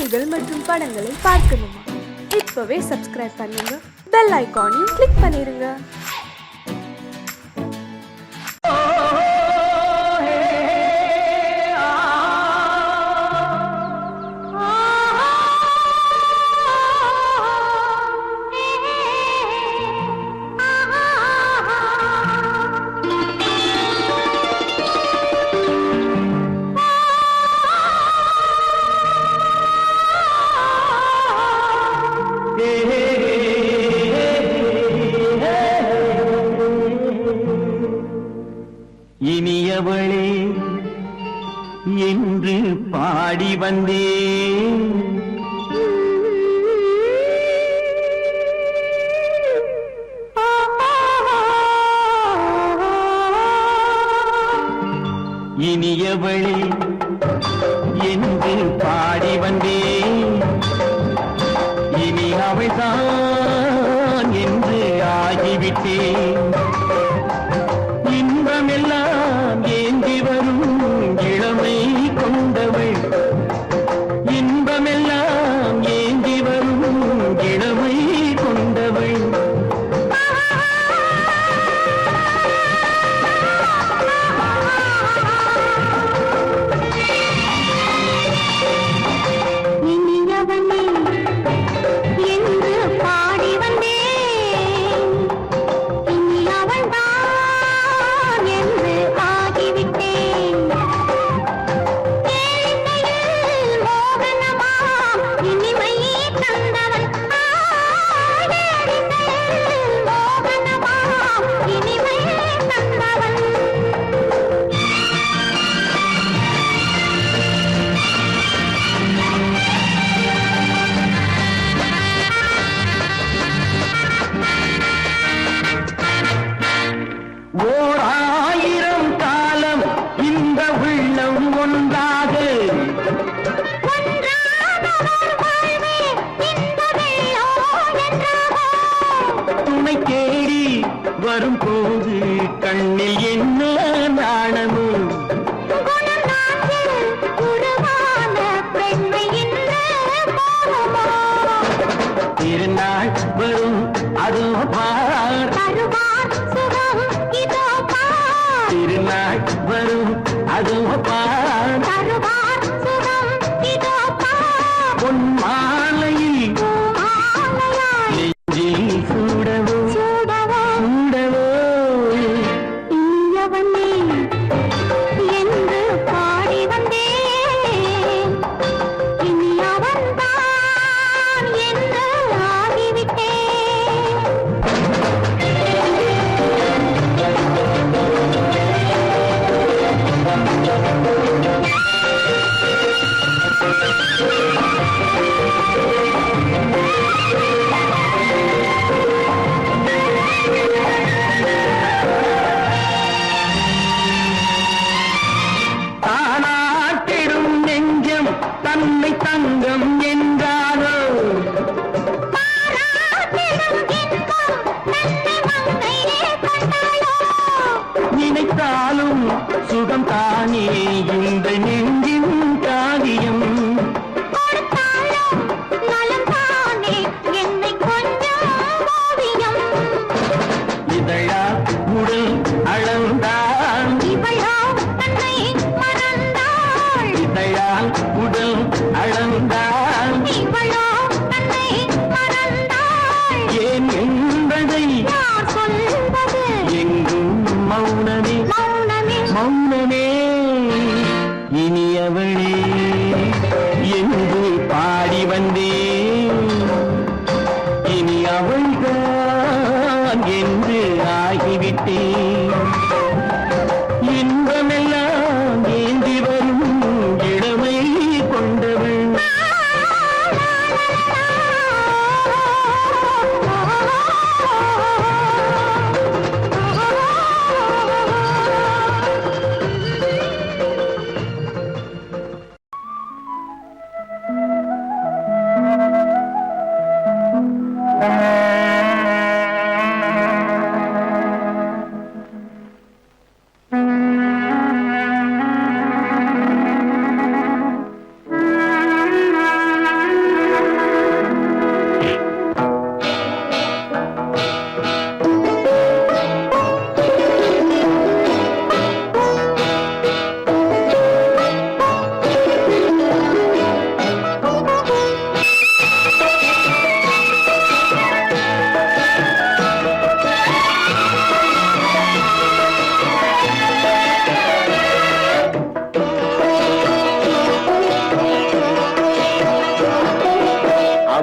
செய்திகள் மற்றும் படங்களை பார்க்கணுமா? இப்பவே சப்ஸ்கிரைப் பண்ணுங்க, பெல் ஐகானையும் கிளிக் பண்ணிருங்க. இனியவளே என்று பாடி வந்தேன். இனியவளே என்று பாடி வந்தேன். இனி அவள்தான் என்று ஆகிவிட்டேன். இன்பமெல்லாம் ஏந்தி வரும் இளமை கொண்டவள், இன்பமெல்லாம் ஏந்தி வரும் இளமை கொண்டவள். ஓர் 1000 காலம் இந்த உள்ளம் ஒன்றாக துணை தேடி வரும்போது கண்ணில் என்ன நாணமோ? திருநாள் வரும் அதோ பார், திருநாள் வரும் அதோ பார், பொன் மாலையில் நெஞ்சில் சூடவோ சூடவோ. என்று பாடி வந்தேன். இனி அவன்தான் என்று ஆகிவிட்டேன். தானாட்டிடும் நெஞ்சம் தன்னை தங்கம் என்றாரோ? நினைத்தாலும் சுகம் தானே இந்த நெஞ்சின் காரியம். இதழா உடல் அளந்தான், இதழால் உடல் அளந்தான்,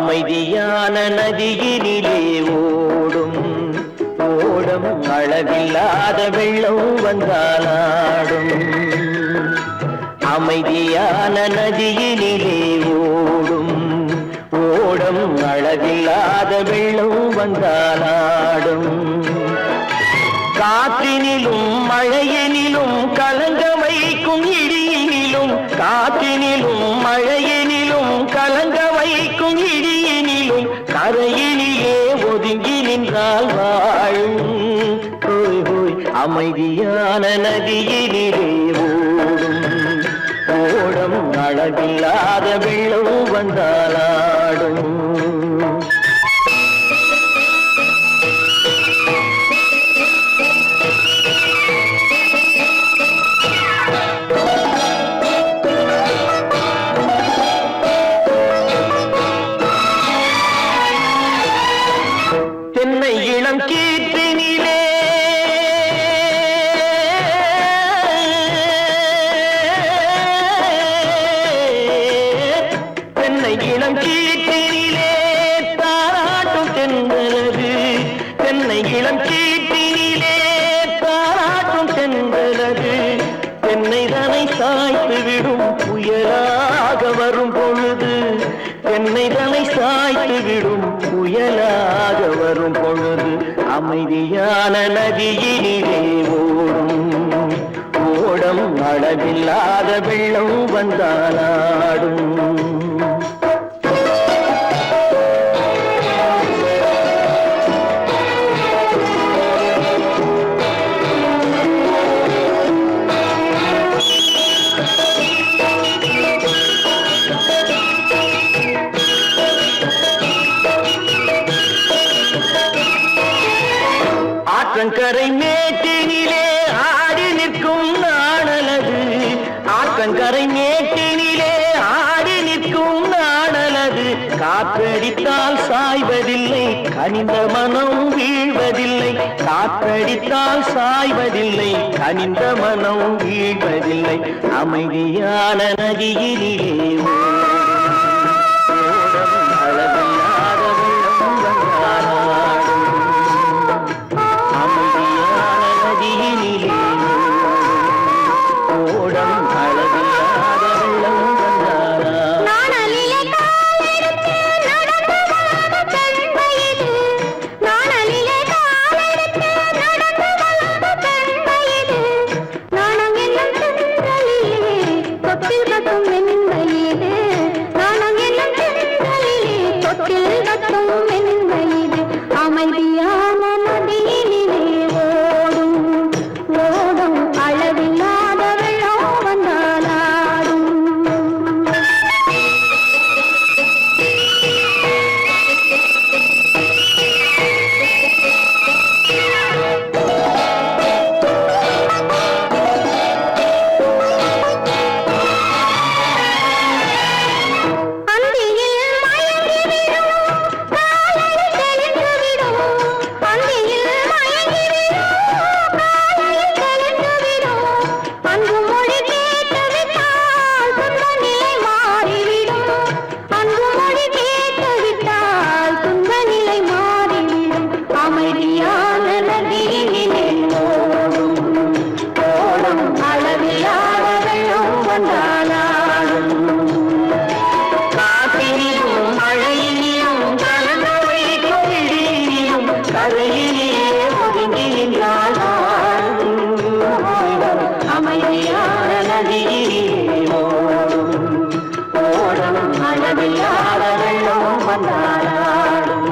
அமைதியான நதியினிலே ஓடும் ஓடும் அளவில்லாத வெள்ளம் வந்தாலாடும். அமைதியான நதியினிலே ஓடும் ஓடும் அளவில்லாத வெள்ளம் வந்தாலாடும். காற்றினிலும் மழையினிலும் கலங்க வைக்கும் இடியினிலும், காற்றினிலும் மழையினிலும் கலங்க வைக்கும் இடியினிலும், கரையினிலே ஒதுங்கி நின்றால் வாழும். ஹோய் ஹோய் அமைதியான நதியினிலே ஓடும் ஓடும் அளவில்லாத வெள்ளம் வந்தாலாடும். தென்னை இளம் கீற்றினிலே தென்னை இளம் கீற்றினிலே தாராட்டும் தென்றலது. தென்னை இளம் கீற்றினிலே தாராட்டும் தென்றலது. தென்னை தனை சாய்த்து விடும் புயலாக வரும் பொழுது, தென்னை தனை சாய்த்து விடும் புயலாக வரும் பொழுது, அமைதியான நதியினிலே ஓடும் ஓடும் அளவில்லாத வெள்ளம் வந்தாலாடும். ஆற்றங்கரை மேட்டினிலே ஆடி நிற்கும் நாணலது. ஆற்றங்கரை மேட்டினிலே ஆடி நிற்கும் நாணலது. காற்றடித்தால் சாய்வதில்லை, கனிந்த மனம் வீழ்வதில்லை. காற்றடித்தால் சாய்வதில்லை, கனிந்த மனம் வீழ்வதில்லை. அமைதியான நதியினிலே அளவில்லாத வெள்ளம் வந்தாலாடும். அமைதியான நதியினிலே ஓடும் அளவில்லாத வெள்ளம் வந்தாலாடும். நாணலிலே காலெடுத்து நடந்து வளர்ந்த பெண் வயது. நாணலிலே காலெடுத்து நடந்து வளர்ந்த பெண் வயது. நாணம் என்னும் தென்றலிலே தொட்டில் கட்டும் என் வயது. நாணம் என்னும் தென்றலிலே தொட்டில் கட்டும் என் வயது. அமைதியான நதியினிலே ஓடும் ஓடும் அளவில்லாத வெள்ளம் வந்தாலாடும். அந்தியில் மயங்கிவிடும் காலையில் தெளிந்துவிடும். அந்தியில் மயங்கிவிடும் காலையில் தெளிந்துவிடும். அன்பு மொழி கேட்டுவிட்டால் துன்ப நிலை மாறிவிடும். அன்பு மொழி கேட்டுவிட்டால் துன்ப நிலை மாறிவிடும். அமைதியான நதியினிலே ஓடும் ஓடும் அளவில்லாத வெள்ளம் வந்தாலாடும். காற்றினிலும் மழையினிலும் கலங்க வைக்கும் இடியினிலும், கரையிலே ஒதுங்கி நின்றால் வாழும். அமைதியான நதியினிலே ஓடும் ஓடும் அளவில்லாத வெள்ளம் வந்தாலாடும்.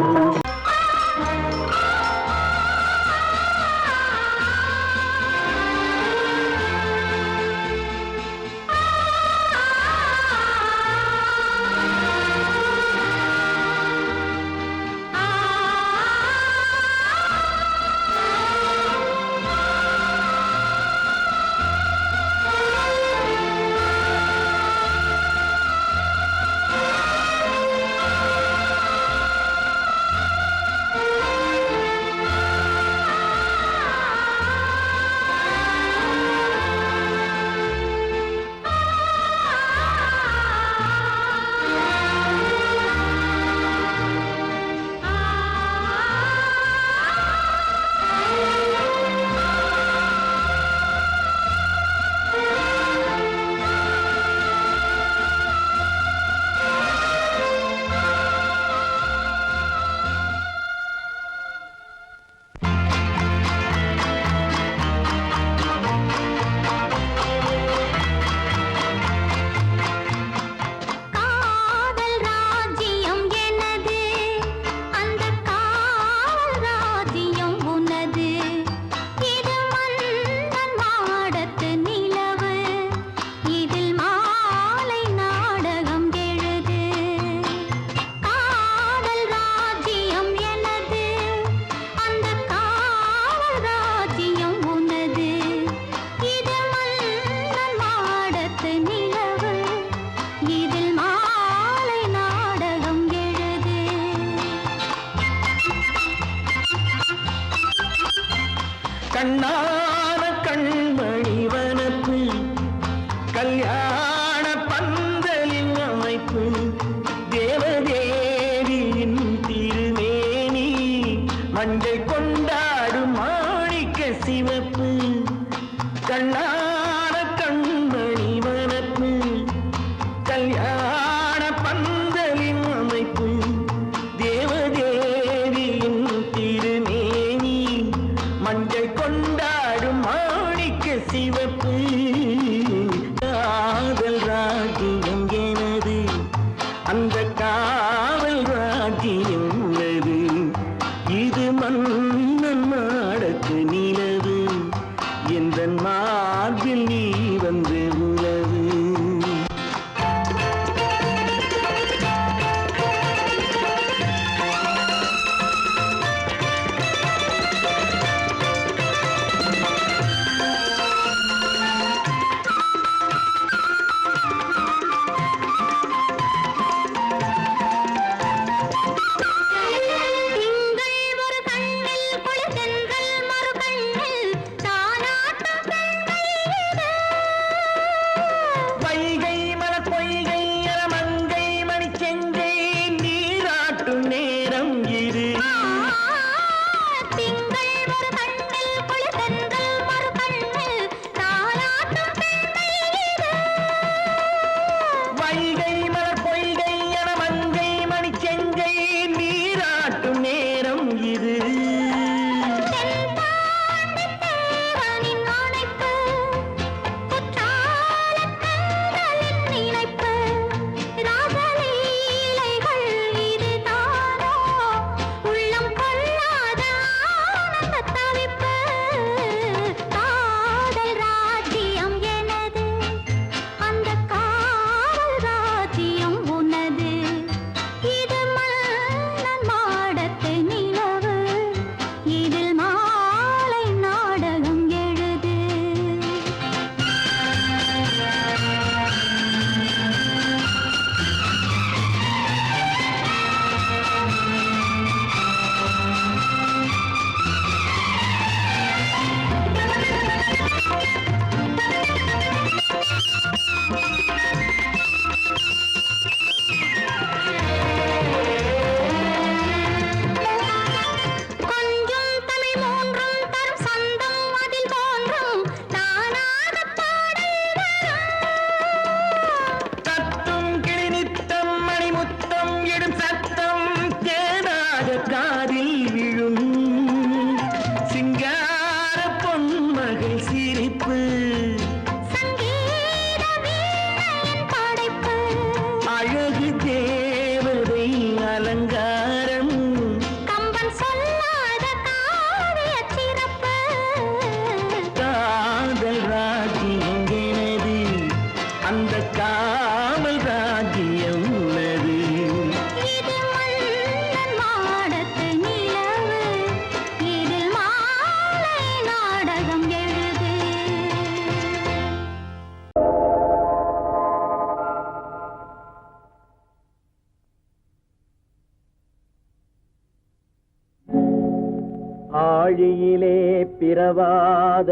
ஆழியிலே பிறவாத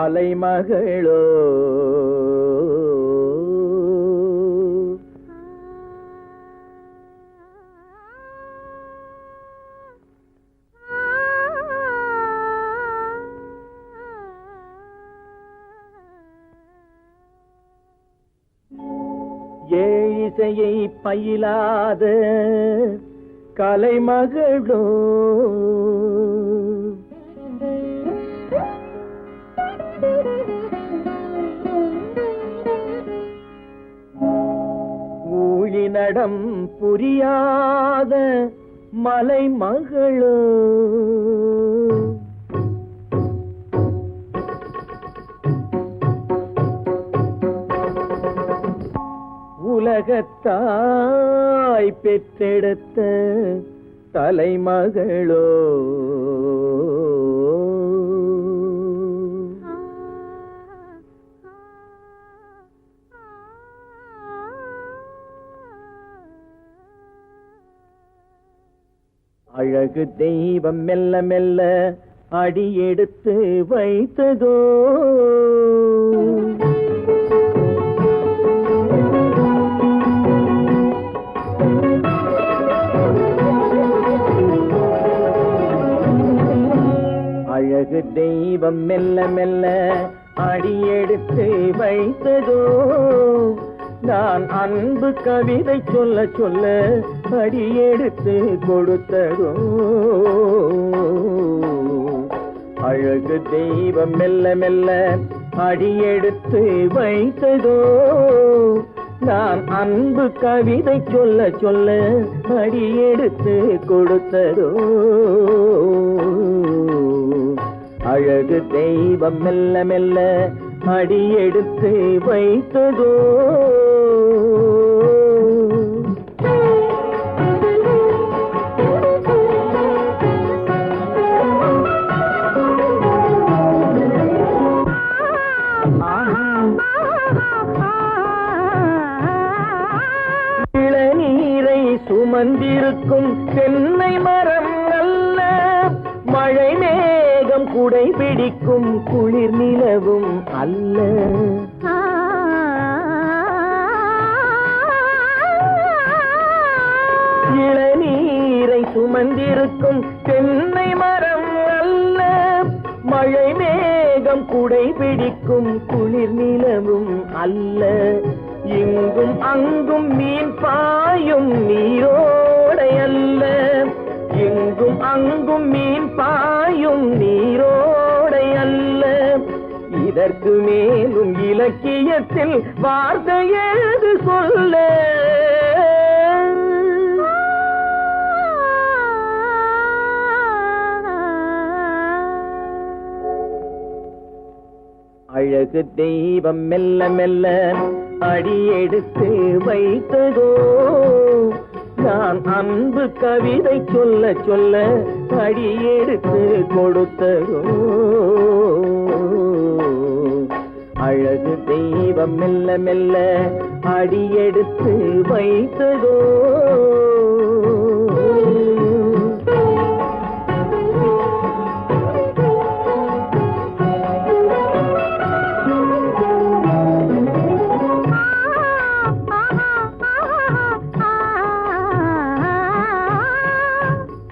அலைமகளோ ஏழிசையை பயிலாத கலைமகளோ ஊழிநடம் புரியாத மலைமகளோ உலகத்தாய் பெற்றெடுத்த தலைமகளோ அழகு தெய்வம் மெல்ல மெல்ல அடியெடுத்து வைத்ததோ அழகு தெய்வம் மெல்ல மெல்ல அடியெடுத்து வைத்ததோ நான் அன்பு கவிதை சொல்ல சொல்ல அடியெடுத்து கொடுத்ததோ அழகு தெய்வம் மெல்ல மெல்ல அடியெடுத்து வைத்ததோ நான் அன்பு கவிதை சொல்ல சொல்ல அடியெடுத்து கொடுத்ததோ அழகு தெய்வம் மெல்ல மெல்ல அடியெடுத்து வைத்ததோ இளநீரை சுமந்திருக்கும் தென்னை மரம் அல்ல மழை மேகம் குடை பிடிக்கும் குளிர் நிலவும் அல்ல இளநீரை சுமந்திருக்கும் தென்னை மரம் அல்ல மழை மேகம் குடை பிடிக்கும் குளிர் நிலவும் அல்ல இங்கும் அங்கும் மீன் பாயும் நீரோடை அல்ல எங்கும் அங்கும் மீன் பாயும் நீரோடை அல்ல இதற்கு மேலும் இலக்கியத்தில் வார்த்தை ஏது சொல்ல அழகு தெய்வம் மெல்ல மெல்ல அடியெடுத்து வைத்ததோ நான் அன்பு கவிதை சொல்ல சொல்ல அடியெடுத்து கொடுத்ததோ அழகு தெய்வம் மெல்ல மெல்ல அடியெடுத்து வைத்ததோ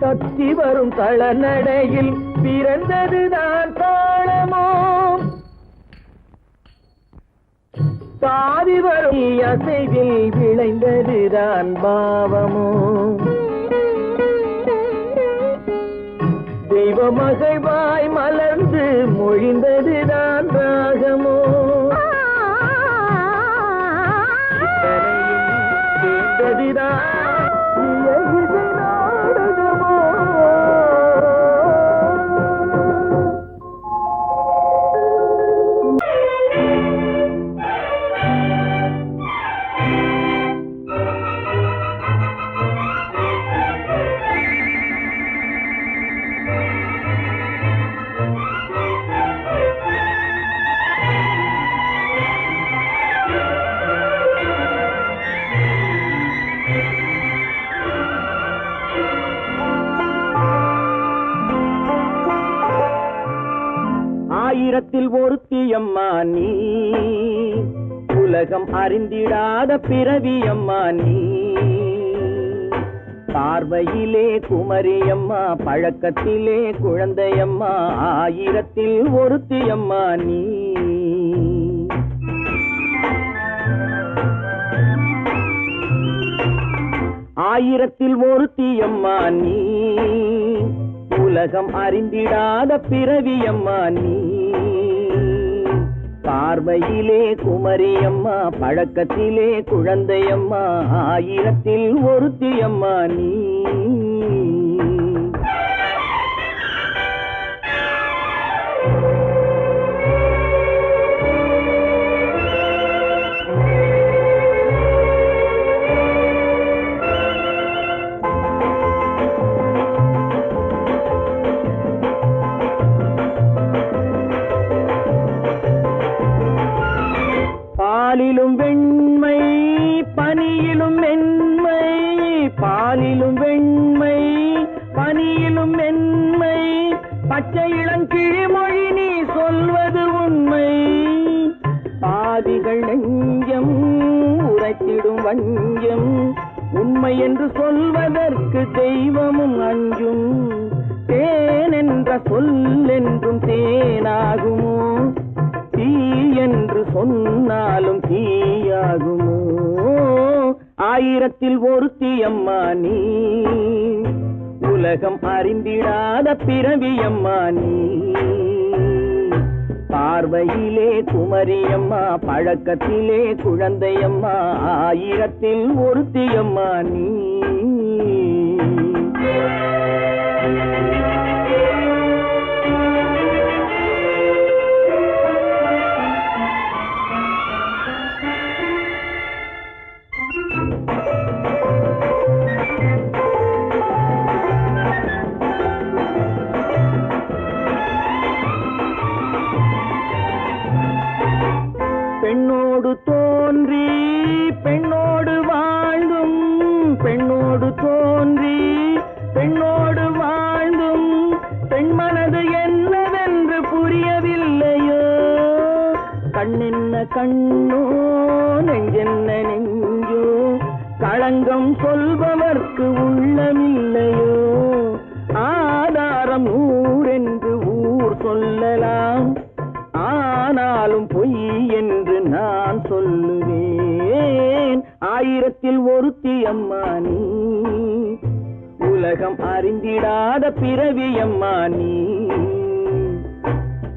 தத்தி வரும் தளநடையில் பிறந்ததுதான் தாளமோ தாவி வரும் அசைவில் விளைந்ததுதான் பாவமோ தெய்வ மகிழ்வாய் மலர்ந்து மொழிந்ததுதான் ராகமோ கேட்டதுதான் ஆயிரத்தில் ஒருத்தியம்மா நீ, உலகம் அறிந்திடாத பிறவியம்மா நீ. பார்வையிலே குமரியம்மா, பழக்கத்திலே குழந்தையம்மா, ஆயிரத்தில் ஒருத்தியம்மா நீ. ஆயிரத்தில் ஒருத்தியம்மா நீ, உலகம் அறிந்திடாத பிறவியம்மா நீ. பார்வையிலே குமரியம்மா, பழக்கத்திலே குழந்தையம்மா, ஆயிரத்தில் ஒருத்தியம்மா நீ. பாலிலும் வெண்மை பனியிலும் மென்மை, பாலிலும் வெண்மை பனியிலும் மென்மை, பச்சை இளங்கிழிமொழி நீ சொல்வது உண்மை. பாதிகள் நெஞ்சம் உரைத்திடும் வஞ்சம், உண்மை என்று சொல்வதற்கு தெய்வமும் அஞ்சும். தேன் என்ற சொல் என்றும் தேனாகுமோ, தீ என்று சொன்னாலும் தீயாகுமோ. ஆயிரத்தில் ஒருத்தியம்மா நீ, உலகம் அறிந்திடாத பிறவியம்மா நீ. பார்வையிலே குமரியம்மா, பழக்கத்திலே குழந்தையம்மா, ஆயிரத்தில் ஒருத்தியம்மா நீ. பெண்ணோடு தோன்றி பெண்ணோடு வாழ்ந்தும், பெண்ணோடு தோன்றி பெண்ணோடு வாழ்ந்தும், பெண்மனது என்னவென்று புரியவில்லையோ. கண்ணென்ன கண்ணோ, நெஞ்சென்ன நெஞ்சோ, களங்கம் சொல்பவர்க்கு உள்ளமில்லையோ. ஆதாரம் ஊரென்று ஊர் சொல்லலாம், ஆனாலும் பொய் என்று நான் சொல்லுவேன். ஆயிரத்தில் ஒருத்தியம்மா நீ, உலகம் அறிந்திடாத பிறவியம்மா நீ.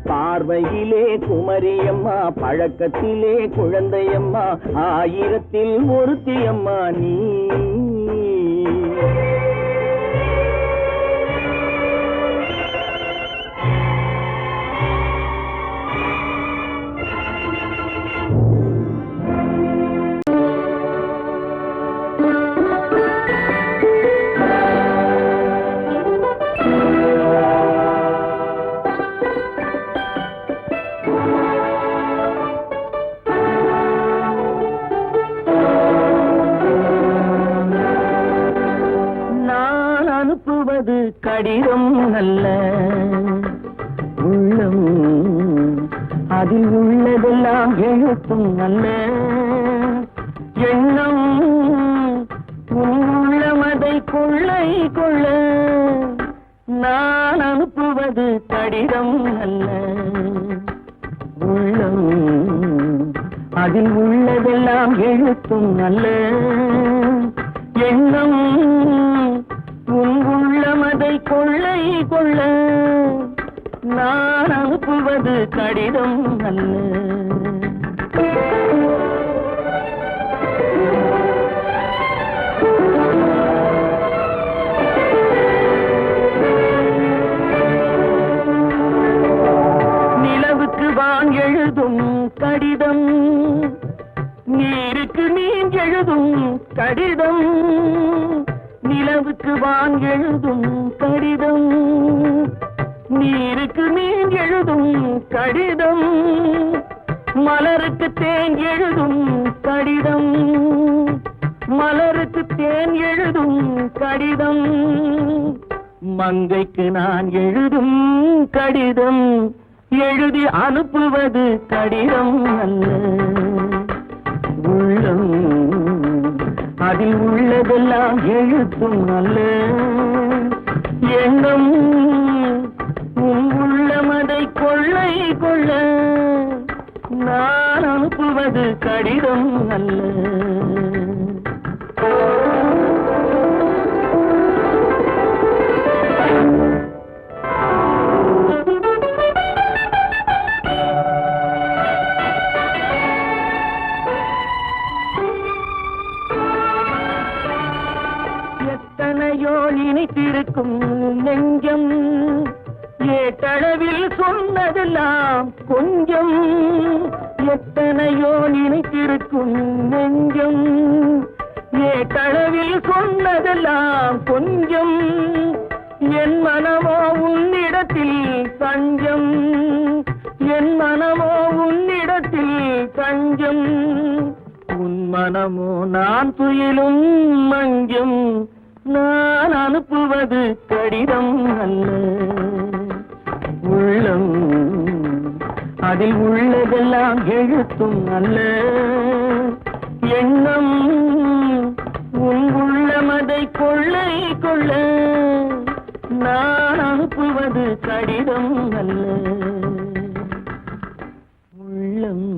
பார்வையிலே குமரியம்மா, பழக்கத்திலே குழந்தையம்மா, ஆயிரத்தில் ஒருத்தியம்மா நீ. அனுப்புவது கடிதம் அல்ல, உள்ளம் அதில் உள்ளதெல்லாம் எழுத்தும் அல்ல. எண்ணம் உள்ளமதை கொள்ளை கொள்ள, நான் அனுப்புவது கடிதம் அல்ல, உள்ளம் அதில் உள்ளதெல்லாம் எழுத்தும் அல்ல. எண்ணம் உள்ளமதை கொள்ளை கொள்ள, நான் அனுப்புவது கடிதம் அல்ல. நிலவுக்கு வான் எழுதும் கடிதம், நீருக்கு நீர் எழுதும் கடிதம். நிலவுக்கு வான் எழுதும் கடிதம், நீருக்கு நீர் எழுதும் கடிதம். மலருக்கு தேன் எழுதும் கடிதம், மலருக்கு தேன் எழுதும் கடிதம். மங்கைக்கு நான் எழுதும் கடிதம், எழுதி அனுப்புவது கடிதம் அல்ல, உள்ளம் அதில் உள்ளதெல்லாம் எழுத்தும் அல்ல. எண்ணம் உன் உள்ளமதை கொள்ளை கொள்ள, நான் அனுப்புவது கடிதம் அல்ல. எத்தனையோ நினைத்திருக்கும் நெஞ்சம், ஏட்டளவில் சொன்னதெல்லாம் கொஞ்சம். எத்தனையோ நினைத்திருக்கும் நெஞ்சம், ஏட்டளவில் சொன்னதெல்லாம் கொஞ்சம். என் மனமோ உன்னிடத்தில் தஞ்சம், என் மனமோ உன்னிடத்தில் தஞ்சம். உன் மனமோ நான் துயிலும் மஞ்சம், நான் அனுப்புவது கடிதம் அல்ல. உள்ளம் அதில் உள்ளதெல்லாம் எழுத்தும் அல்ல. எண்ணம் உன் உள்ளமதை கொள்ளை கொள்ள, நான் அனுப்புவது கடிதம் அல்ல. உள்ளம்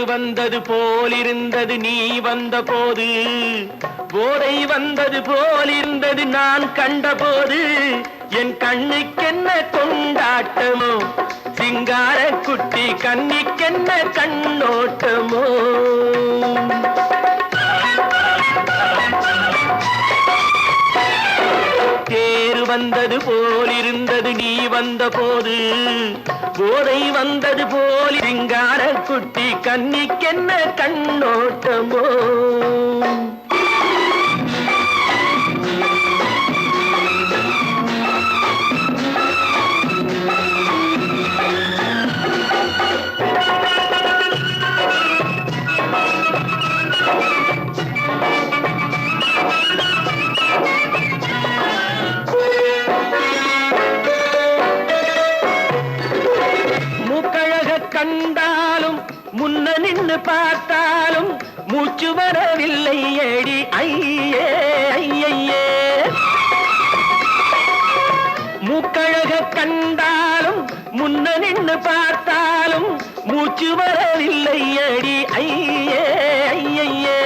வந்தது போலிருந்தது நீ வந்த போது, போதை வந்தது போலிருந்தது நான் கண்டபோது. என் கண்ணுக்கென்ன கொண்டாட்டமோ, சிங்கார குட்டி கண்ணிக்கென்ன கண்ணோட்டமோ. தேர் வந்தது போலிருந்தது நீ வந்த போது, போதை வந்தது போல் சிங்கார குட்டி கண்ணிக்கென்ன கண்ணோட்டமோ. கண்டாலும் முன்ன நின்று பார்த்தாலும் மூச்சு வரவில்லை ஏடி ஐயே ஐயே. மூக்கழக கண்டாலும் முன்ன நின்று பார்த்தாலும் மூச்சு வரவில்லை ஏடி ஐயே ஐயே.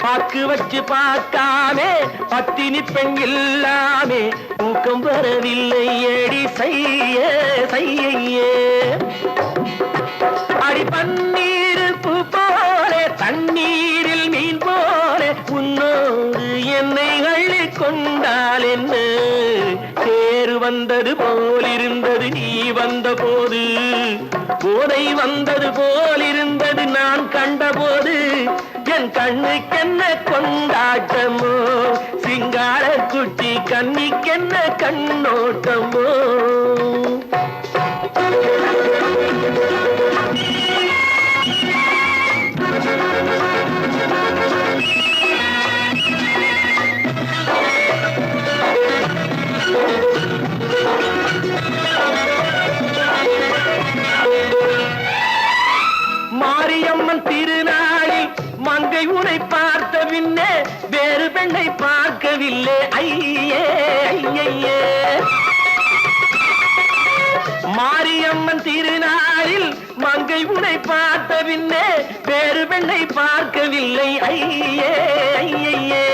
பாக்கு வச்சு பார்க்காமே பத்தினி பெண் இல்லாமே தூக்கம் வரவில்லை ஏடி செய்யே செய்யே. அடி பன்னீர் பூ போல தண்ணீரில் மீன் போல உன்னோடு என்னை அள்ளி கொண்டால் என்ன. தேர் வந்தது போலிருந்தது நீ வந்த போது, போதை வந்தது போலிருந்தது நான் கண்டபோது. என் கண்ணுக்கென்ன கொண்டாட்டமோ, சிங்கார குட்டி கண்ணிக்கென்ன கண்ணோட்டமோ. மாரியம்மன் திருநாளில் மங்கை உனை பார்த்த பின்னே வேறு பெண்ணை பார்க்கவில்லை ஐயே ஐயே. மாரியம்மன் திருநாளில் மங்கை உனை பார்த்த பின்னே வேறு பெண்ணை பார்க்கவில்லை ஐயே ஐயே.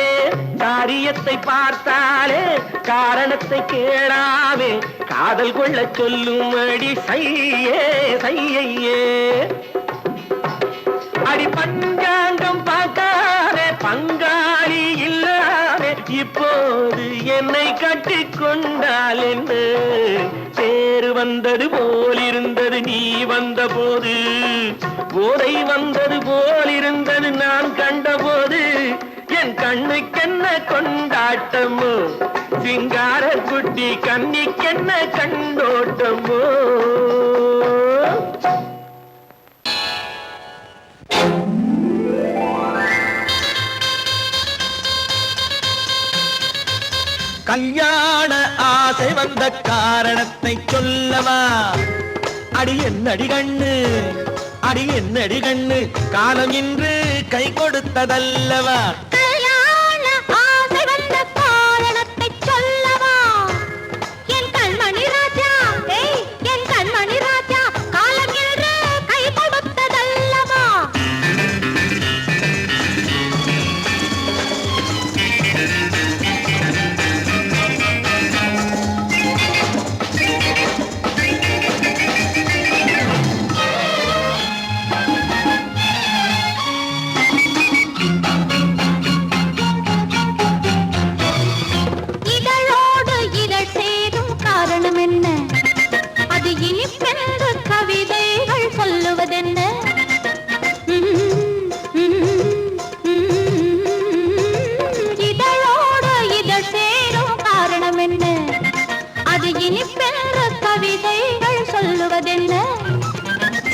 காரியத்தை பார்த்தாலே காரணத்தை கேளாமே காதல் கொள்ள சொல்லும் அடி சையே சையே. அடி பஞ்சாங்கம் பார்க்காதே பங்காளி இல்லாமே இப்போது என்னை கட்டி கொண்டால் என்று. தேர் வந்தது போலிருந்தது நீ வந்த போது, போதை வந்தது போல் இருந்தது நான் கண்டபோது என் கண்ணுக்கென்ன கொண்டாட்டமோ சிங்கார குட்டி கண்ணிக்கென்ன கண்டோட்டமோ கல்யாண ஆசை வந்த காரணத்தை சொல்லவா அடி என்னடி கண்ணு அடி என்னடி கண்ணு காலம் இன்று கை கொடுத்ததல்லவா கல்யாண ஆசை வந்த காரணத்தை சொல்லவா என் கண்மணி ராஜா என் கண்மணி ராஜா காலம் இன்று கை கொடுத்ததல்லவா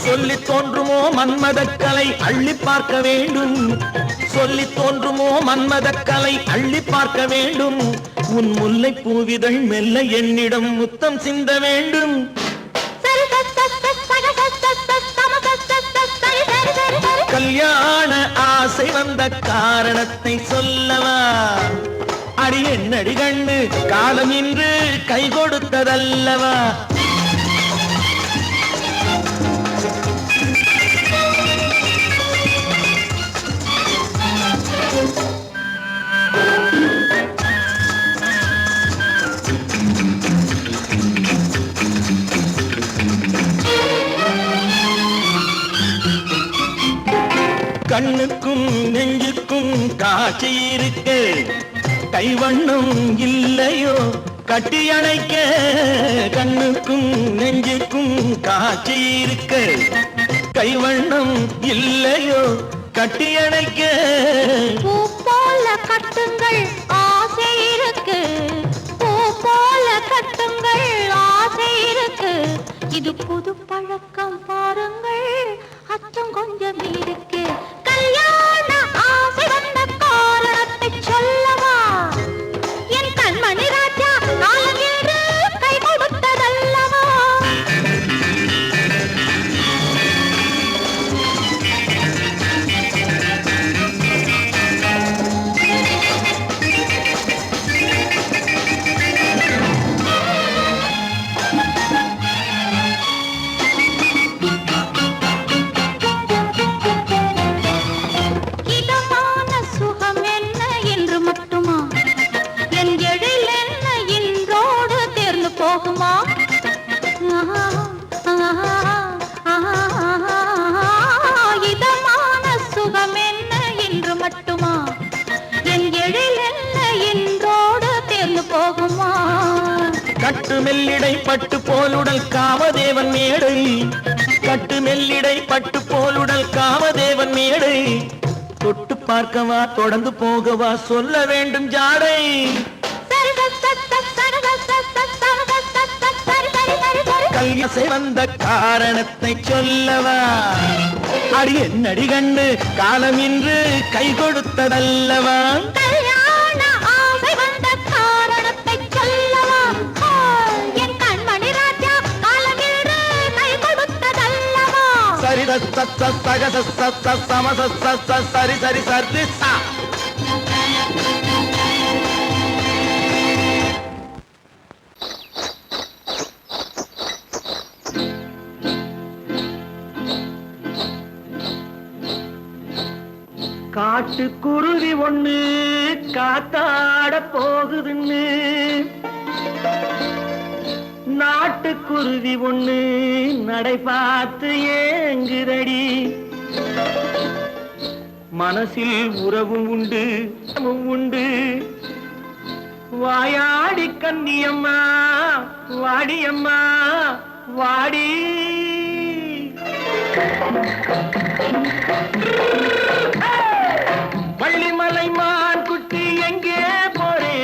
சொல்லி தோன்றுமோ மன்மதக்கலை அள்ளி பார்க்க வேண்டும் சொல்லி தோன்றுமோ மன்மதக்கலை அள்ளி பார்க்க வேண்டும் உன் முல்லை பூவிதழ் மெல்ல என்னிடம் முத்தம் சிந்த வேண்டும் கல்யாண ஆசை வந்த காரணத்தை சொல்லவா அடி என்னடி கண்ணு காலம் இன்று கை கொடுத்ததல்லவா கண்ணுக்கும் நெஞ்சுக்கும் காட்சி இருக்கு கைவண்ணம் இல்லையோ கட்டி அணைக்க கண்ணுக்கும் நெஞ்சுக்கும் காட்சி இருக்கு கைவண்ணம் இல்லையோ கட்டி அணைக்க பூ போல கட்டுங்கள் ஆசை இருக்கு பூ போல கட்டுங்கள் ஆசை இருக்கு இது புது பழக்கம் பாருங்கள் அச்சம் கொஞ்சம் இருக்கு கல்யாண ஆசை வந்த காரணத்தை சொல்லவா என் கண்மணி ராஜா காலம் என்று கை கொடுத்ததல்லவா இதமான சுகம் என்ன என்று மட்டுமா என் எழில் என்ன என்றோடு தேர்ந்து போகுமா கட்டு மெல்லிடை பட்டு போலுடல் காமதேவன் மேடை கட்டு மெல்லிடை பட்டு போலுடல் காமதேவன் மேடை தொட்டு பார்க்கவா தொடர்ந்து போகவா சொல்ல வேண்டும் ஜாடை கல்யாண வந்த காரணத்தை சொல்லவா அடி என்னடி கண்டு காலம் இன்று கை கொடுத்ததல்லவா கல்யாண ஆசை வந்த காரணத்தை சொல்லவா என் கண்மணி ராஜா காலம் என்று கை கொடுத்ததல்லவா சரி சம சரி சரி சரி சா காட்டுக்குருவி ஒண்ணு காத்தாட போகுதுன்னு நாட்டுக்குருவி ஒண்ணு நடை பார்த்து ஏங்குதடி மனசில் உறவும் உண்டு உண்டு வாயாடி கன்னியம்மா வாடியம்மா வாடி வள்ளிமலை மான் குட்டி எங்கே போறே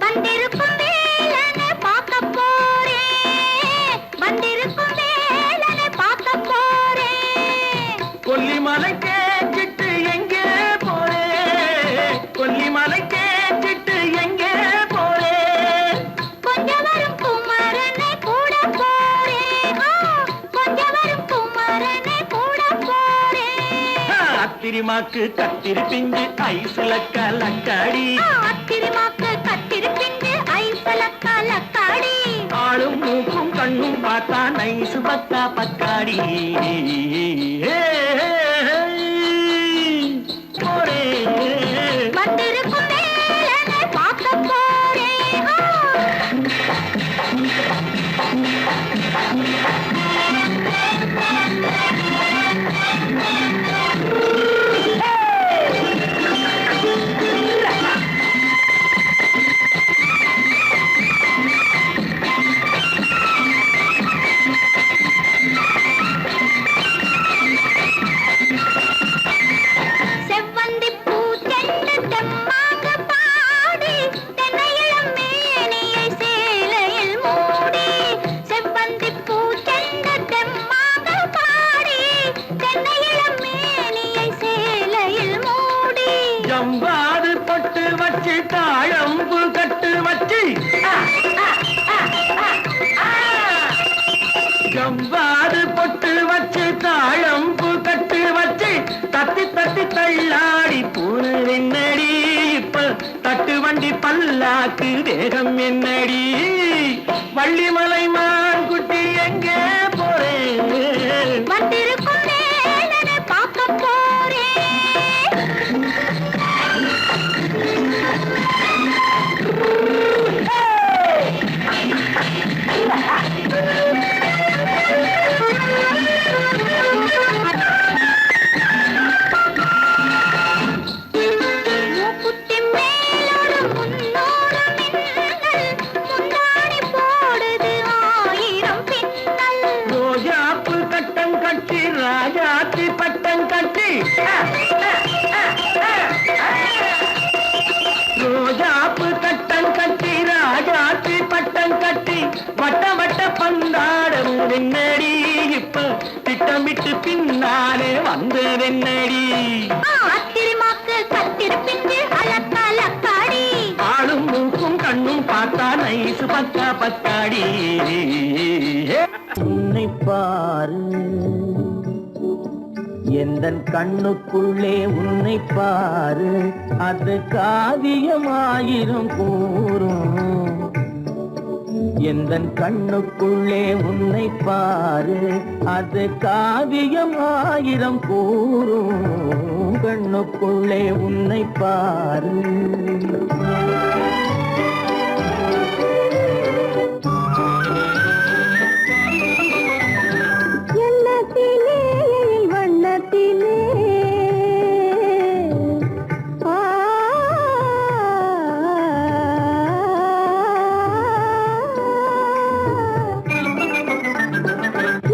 வந்திருக்கும் வேலனை பார்க்க போறேன் வந்திருக்கும் வேலனை பார்க்க போறேன் கொல்லிமலை கேட்டுட்டு எங்கே போறே கொல்லிமலை கேட்டுட்டு எங்கே போறே கொஞ்சம் வரும் குமரனை கூட போறேன் கொஞ்சம் வரும் குமரனை கூட போறேன் அத்திரிமாக்கு கத்திரி பிஞ்சு ஐசுல கலக்காடி அத்திரிமாக்கு கத்திரி பிஞ்சு ஐசல கலக்காடி ஆளும் மூக்கும் கண்ணும் பார்த்தா நைசு பக்கா பக்காடி போறே வந்திருக்கும் வேலனை பார்க்க போறேன் செவ்வந்தி பூ செண்டு தெம்மாக பாடி தென்னையிளம் மேனியை சேலையில் மூடி செவ்வந்தி பூ செண்டு தெம்மாக பாடி தென்னையிளம் மேனியை சேலையில் மூடி ஜம்பாது பொட்டு வச்சு தாழம்பு கட்டு வச்சு ஜம்பாது பொட்டு வச்சு தாழம்பு கட்டு வச்சு தத்தி தத்தி தள்ளாடி பூரு என்னடி இப்ப தட்டு வண்டி பல்லாக்கு வேகம் என்னடி வள்ளிமலை மான் குட்டி எங்கே போறேன் வந்திருக்கும் வேலனை பார்க்க போறேன் மூக்குத்தி மேலோடு முன்னோடு மின்னல் முந்தாணி போடுது ஆயிரம் பின்னல் ரோஜாப்பு கட்டம் கட்டி ராஜாத்தி பட்டம் கட்டி ரோஜாப்பு கட்டம் கட்டி ராஜாத்தி பட்டம் கட்டி வட்ட வட்ட பந்தாடம் என்னடி இப்ப திட்டமிட்டு பின்னாலே வந்ததென்னடி அத்திரிமாக்கு கத்திரி பிஞ்சு அலக்காடி ஆளும் மூக்கும் கண்ணும் பார்த்தா நைசு பக்கா பக்காடி உன்னை பாரு எந்தன் கண்ணுக்குள்ளே உன்னை பாரு அது காவியமாயிரும் கூறும் எந்தன் கண்ணுக்குள்ளே உன்னை பாரு அது காவியமாயிரம் கூறும் கண்ணுக்குள்ளே உன்னை பாரு எண்ணத்திலே வண்ணத்திலே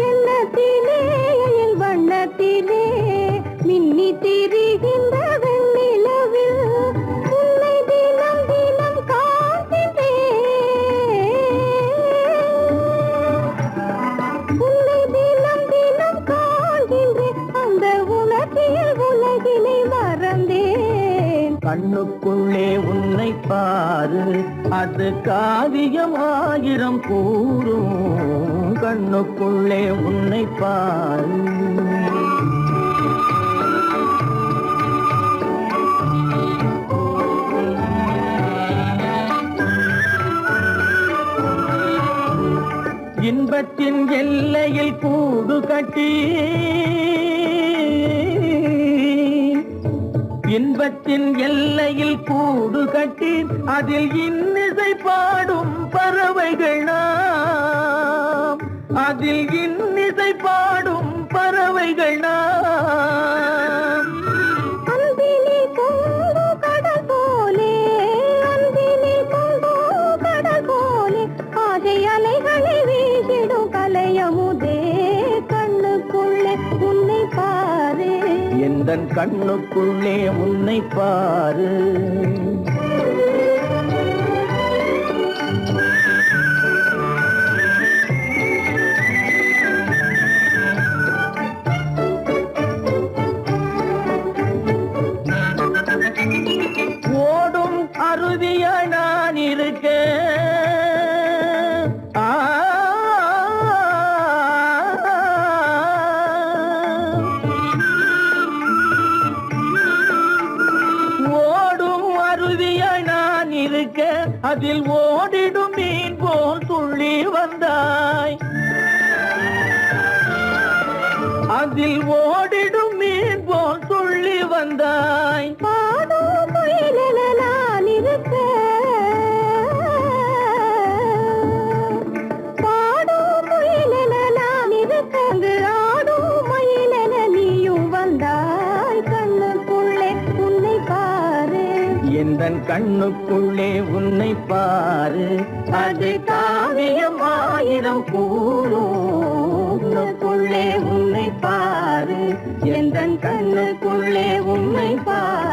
எண்ணத்திலே வண்ணத்திலே மின்னி திரிகின்ற வெண்ணிலவில் உன்னை தினம் தினம் காண்கின்றேன் உன்னை தினம் தினம் காண்கின்றேன் அந்த உணர்ச்சியில் உலகினை மறந்தேன் கண்ணுக்குள்ளே உன்னை பாரு அது காவியமாயிரம் கூறும் கண்ணுக்குள்ளே உன்னை பாரு இன்பத்தின் எல்லையில் கூடு கட்டி இன்பத்தின் எல்லையில் கூடு கட்டி அதில் இன்னிசை பாடும் பறவைகள் நாம் அதில் இன்னிசை பாடும் பறவைகள் நாம் அன்பினில் பொங்கு கடல் போலே அன்பினில் பொங்கு கடல் போலே ஆசை அலைகளை வீசிடும் கலையமுதே கண்ணுக்குள்ளே எந்தன் கண்ணுக்குள்ளே உன்னை பாரு. ஓடும் அருவியா நான் இருக்க, ஓடும் அருவியா நான் இருக்க, அதில் ஓடிடும் மீன் போல் துள்ளி வந்தாய். அதில் ஓடிடும் மீன் போல் துள்ளி வந்தாய். பாடும் முயலென நான் இருக்க, பாடும் முயலென நான் இருக்க, அங்கு ஆடும் மயிலென நீயும் வந்தாய். கண்ணுக்குள்ளே உன்னை பாரு, எந்தன் கண்ணுக்குள்ளே உன்னை பாரு. அது காவியம் ஆயிரம் கூறுக்குள்ளே உன்னை பாரு, எந்தன் கண்ணுக்குள்ளே உன்னை பாரு.